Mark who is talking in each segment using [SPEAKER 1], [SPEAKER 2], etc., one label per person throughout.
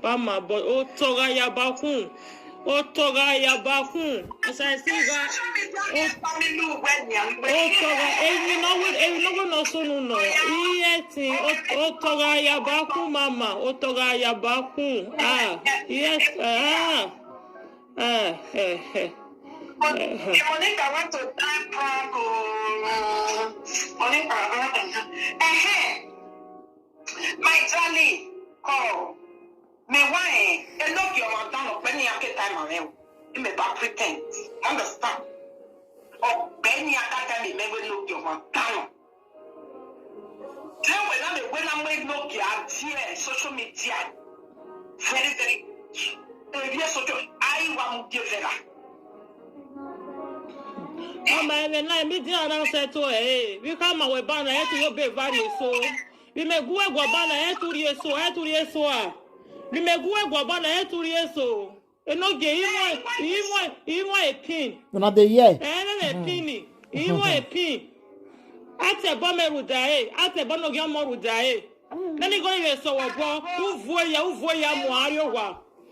[SPEAKER 1] Bama, but Otoga Yabakun. Otoga Yabakun. As I see that. Otoga, you know what no sunu no. Yeti, Otoga Yabakun, Mama. Otoga Yabakun. Ah, yes,
[SPEAKER 2] Monica went to time prank. Monica, my Charlie, call me. Why? Enogie on down when you get time on him. You may back pretend. Understand? Oh, Benny, I can't tell me, never look your man down. Tell when I'm with Nokia, social media. Very, very. Yes, I want to give it up.
[SPEAKER 1] We come away banner to your bed value so we may go a banner to so we may go a banner to so and not get even a pin.
[SPEAKER 3] Not the year.
[SPEAKER 1] And a penny, even a pin. At a bomber would die, at a bomber would die. Then you go even so a ball, who voya,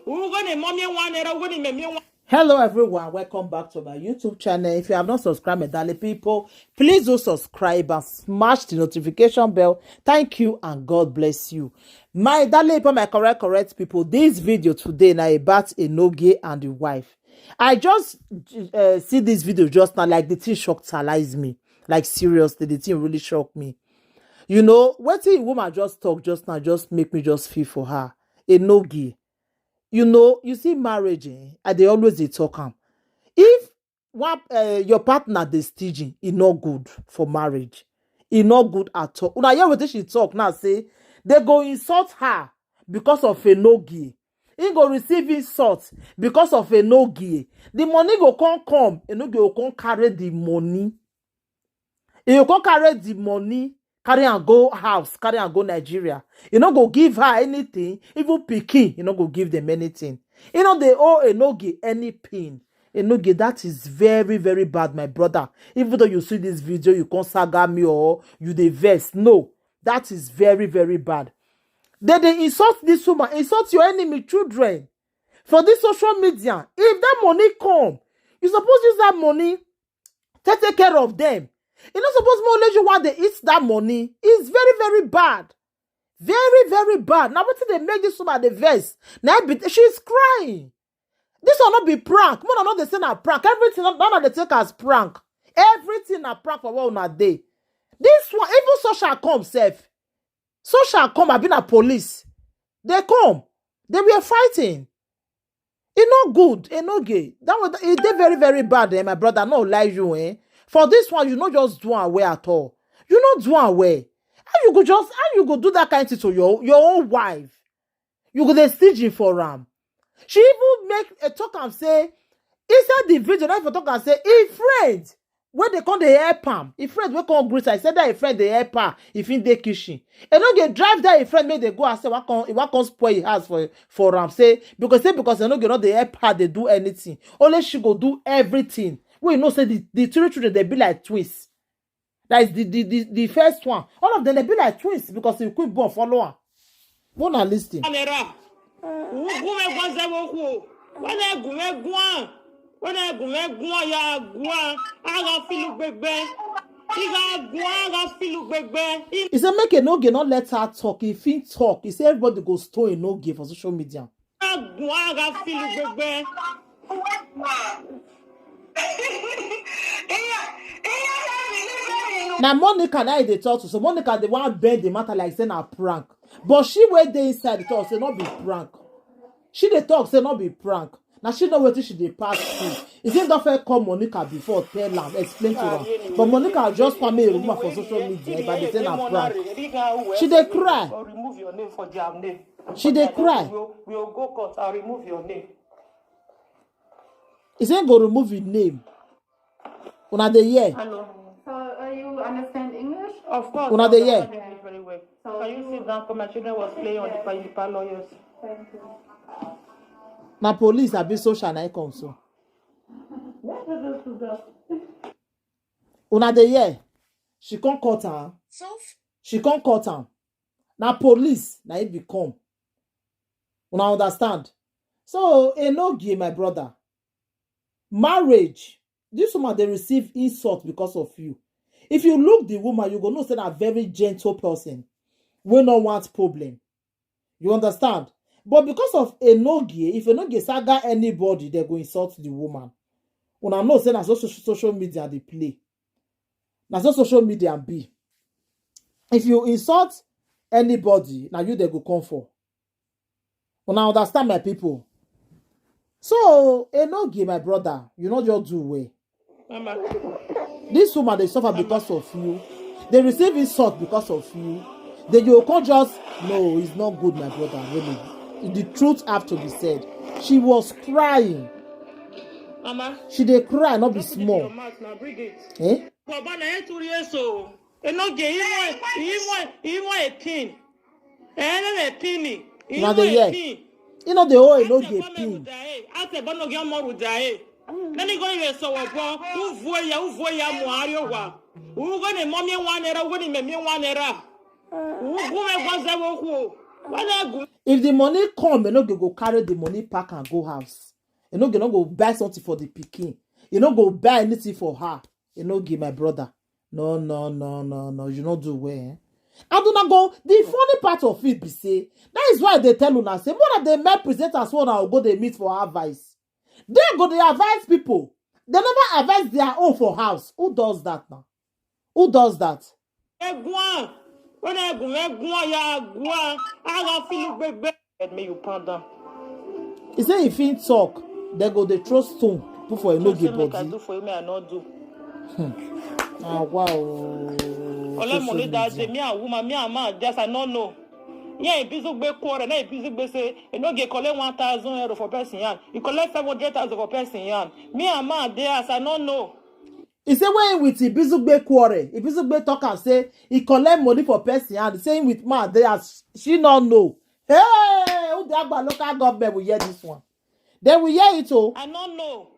[SPEAKER 1] who going to mommy one and a winning me.
[SPEAKER 3] Hello everyone, welcome back to my YouTube channel. If you have not subscribed, my darling people, please do subscribe and smash the notification bell. Thank you and God bless you. My darling people, my correct people, this video today now about Enogie and the wife. I just see this video just now, like the thing shocked me. Like seriously, the thing really shocked me. You know, what the woman just talk just now just make me just feel for her. Enogie. You know, you see marriage, and they always they talk am. If one your partner they staging, it not good for marriage. It not good at all. Una hear what she talk now say they go insult her because of Enogie. He go receive insult because of Enogie. The money go come. Enogie go come carry the money. He go come carry the money. Carry and go house, carry and go Nigeria. You know, go give her anything. Even Peking, you know, go give them anything. You know, they owe Enogie any pain. Enogie, that is very, very bad, my brother. Even though you see this video, you can't saga me or you the verse. No, that is very, very bad. They insult this woman, insult your enemy, children. For this social media, if that money come, you supposed to use that money to take care of them. You're not supposed to let you want they eat that money. It's very, very bad. Very, very bad. Now, what did they make this woman the verse? Now, she's crying. This will not be prank. More not they say a prank. Everything, none of the take as prank. Everything a prank for one a day. This one, even social come, safe. Social come, I've been a police. They come. They were fighting. It's not good. It's not gay. That was, it's very, very bad, my brother. No lie you, For this one, you not just do away at all. You not do away. How you go do that kind of thing to your own wife? You go dey staging for am. She even make a talk and say, inside the video, now if I talk and say, a friend, when they come the help am, a friend will come greet her. I said that a friend they help her if in the kitchen. And don't get drive that a friend make they go and say, what can spoil his house for am? Say, because they don't get not the help her, they do anything. Only she go do everything. We know say the three children they be like twins. That is the first one. All of them they be like twins because they quick born follower. One are listening. He said make Enogie not let her talk. If he talk, he said everybody go store Enogie for social media. Now Monica now they talk to so Monica they want bend the matter like saying a prank, but she where they inside the talk say not be prank. She they talk say not be prank. Now she know what she they pass through. Is it not fair call Monica before tell her explain to her, but Monica just come a rumor for social media by the saying a prank. She they cry.
[SPEAKER 1] Or remove your name for jam name.
[SPEAKER 3] She they cry.
[SPEAKER 1] We'll go court. I'll remove your name.
[SPEAKER 3] Is ain't go remove your name. Una the year.
[SPEAKER 4] Hello. So, you understand English?
[SPEAKER 1] Of course.
[SPEAKER 3] Una the year.
[SPEAKER 1] Very well. So can you sit down? Because my children was playing on the parlor. Yes.
[SPEAKER 4] Thank you.
[SPEAKER 3] Now police have been social and I come so. Una the year. She can't cut her. She can't cut her. Now police now it become. Una understand? So, Enogie, my brother, marriage, this woman, they receive insult because of you. If you look the woman, you go know say na very gentle person. We no want problem. You understand? But because of Enogie, if Enogie saga anybody, they go insult the woman. Una know say na so social media they play. Na so social media be. If you insult anybody, now you they go come for. Una understand, my people? So, Enogie, my brother, you know just do way.
[SPEAKER 1] Mama.
[SPEAKER 3] This woman, they suffer because of you. They receive insult because of you. Then you can't just, no, it's not good, my brother, really. The truth have to be said. She was crying.
[SPEAKER 1] Mama.
[SPEAKER 3] She did cry, not be
[SPEAKER 1] Don't put it in
[SPEAKER 3] small.
[SPEAKER 1] your mouth now, bring it.
[SPEAKER 3] Eh?
[SPEAKER 1] Baba na 2 years old. Enogie, he want a pin. A pin. He
[SPEAKER 3] Now
[SPEAKER 1] want
[SPEAKER 3] the
[SPEAKER 1] a
[SPEAKER 3] year.
[SPEAKER 1] pin.
[SPEAKER 3] You know the whole
[SPEAKER 1] Ate
[SPEAKER 3] Enogie
[SPEAKER 1] bome
[SPEAKER 3] pin.
[SPEAKER 1] rudae. Ate bono gya mo rudae. Nani go iwe so wo uvuo ya mo ario wa. Ugo ne mommy 1 naira, ugo ne memi 1 naira. Ugo me gwaza wo ku. Wana gu.
[SPEAKER 3] If the money come, Enogie go carry the money pack and go house. Enogie no go buy something for the pikin. You no go buy anything for her. Enogie, my brother. No. You not do well. Eh? I do not go. The funny part of it be say that is why they tell una say more of the men presenters one will go they meet for advice. They go they advise people. They never advise their own for house. Who does that now? Who does that?
[SPEAKER 1] Egwan. When egwan ya gwan. I got feel bebe. Let me you pound down.
[SPEAKER 3] He say if he talk, they go they throw stone put for Enogie
[SPEAKER 1] Make I
[SPEAKER 3] body.
[SPEAKER 1] do for you, may I not do.
[SPEAKER 3] Ah wow.
[SPEAKER 1] Ole money that day, me and woman, me and man, just I don't know. Yeah, if you be quarter, if you be say, you know, get collect 1,000 euro for person yan. You collect 500,000 for person yan. Me and man, there, as I don't know.
[SPEAKER 3] He say when with Ibizugbe quarrel, Ibizugbe talk and say he collect money for person and saying with man they as she not know. Hey, who the Agba local government will hear this one? They will hear it all.
[SPEAKER 1] I don't know.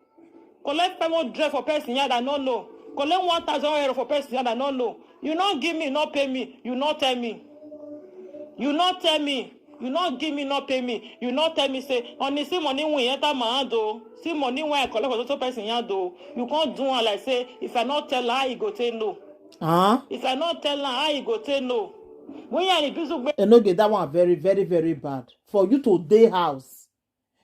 [SPEAKER 1] Collect 500 for person yan, I don't know. Collect 1,000 euro for person yan, I don't know. You not give me, not pay me. You not tell me. You not tell me. You not give me, not pay me. You not tell me, say, only see money when you enter my hand, though. See money when I collect for other person, though. You can't do one like, say, if I not tell her, you go say no. If I not tell her, you go say no. When you are in business,
[SPEAKER 3] Enogie, that one very, very, very bad. For you to day house,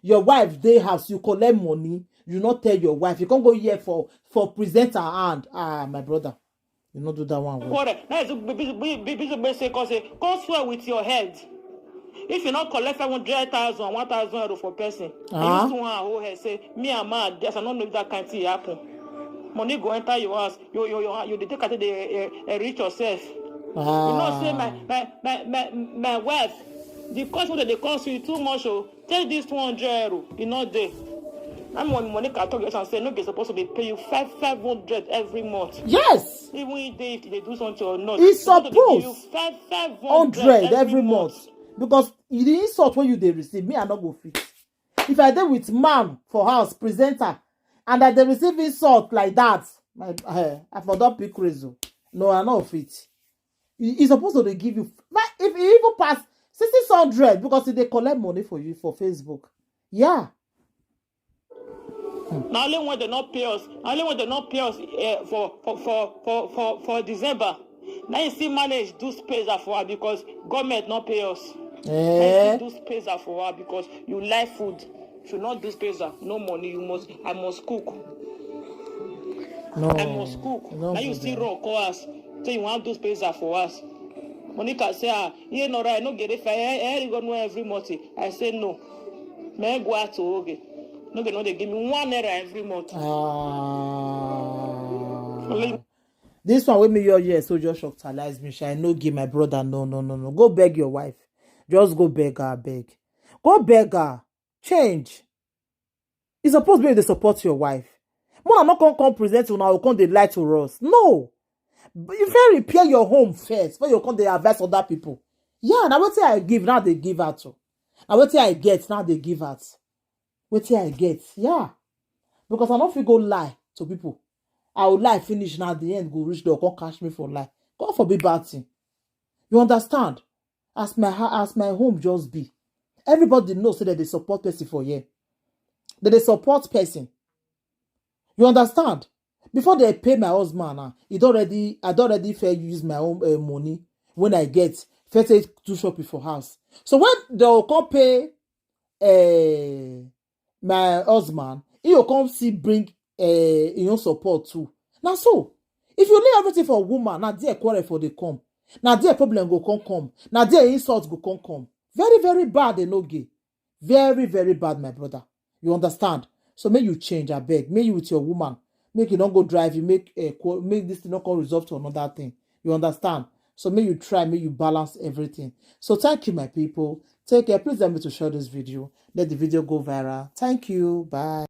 [SPEAKER 3] your wife day house, you collect money, you not tell your wife. You can't go here for present her hand. Ah, my brother. You not do that one. Well.
[SPEAKER 1] that is basic cause come swear with your head. If you not collect 500,000, 1,000 euro for person, I used to want to hold her say, me and man, just I don't know if that kind of thing happen. Money go enter your house, you take at the reach yourself. You know, say my wife, the cost what they cost you too much. Oh, take this 200 euro, you know there. I'm when Monica talk and say no, they're supposed to be pay you 500 every month.
[SPEAKER 3] Yes.
[SPEAKER 1] Even if they do something or not,
[SPEAKER 3] it's supposed
[SPEAKER 1] to you 500
[SPEAKER 3] every month. Because the insult when you they receive, me I not go fit. If I did with man for house presenter and that they receive insult like that, I for that pick crazy. No, I not fit. It's supposed to they give you if you even pass 600 because they collect money for you for Facebook. Yeah.
[SPEAKER 1] Now only when they not pay us, for December. Now you see manage do space for her because government not pay us. I do space for her because you like food. Should not do space. No money. I must cook.
[SPEAKER 3] No.
[SPEAKER 1] I must cook.
[SPEAKER 3] No,
[SPEAKER 1] now you see raw call us. So you want to do space for us. Monica say, you know right, no get it. I go know every month. I say no. May I go out to Oge. No, they give me 1 naira every month.
[SPEAKER 3] This one with me your year so just shockalize me. I no give my brother. No. Go beg your wife. Just go beg her, beg. Go beg her. Change. It's supposed to be they support your wife. More not come present to now, come they lie to us. No. You can repair your home first before you come they advise other people. Yeah, now what I give, now they give out to. Now what I get, now they give out. What I get, yeah. Because I don't feel go lie to people. I will lie finish now at the end, go reach door, come catch me for lie. God forbid bad thing. You understand? As my home just be. everybody knows that they support person for here. That they support person. You understand? Before they pay my husband, I don't already fair use my own money when I get first do shopping for house. So when they'll come pay my husband, he will come see bring support too. Now so, if you leave everything for a woman, now there quarrel for the come. Now there problem go come. Now there insult go come. Very, very bad, Enogie. Very, very bad, my brother. You understand? So make you change, I beg. Make you with your woman. Make you don't go drive. You make this thing not come resolve to another thing. You understand? So make you try, make you balance everything. So thank you, my people. Take care. Please let me to share this video. Let the video go viral. Thank you. Bye.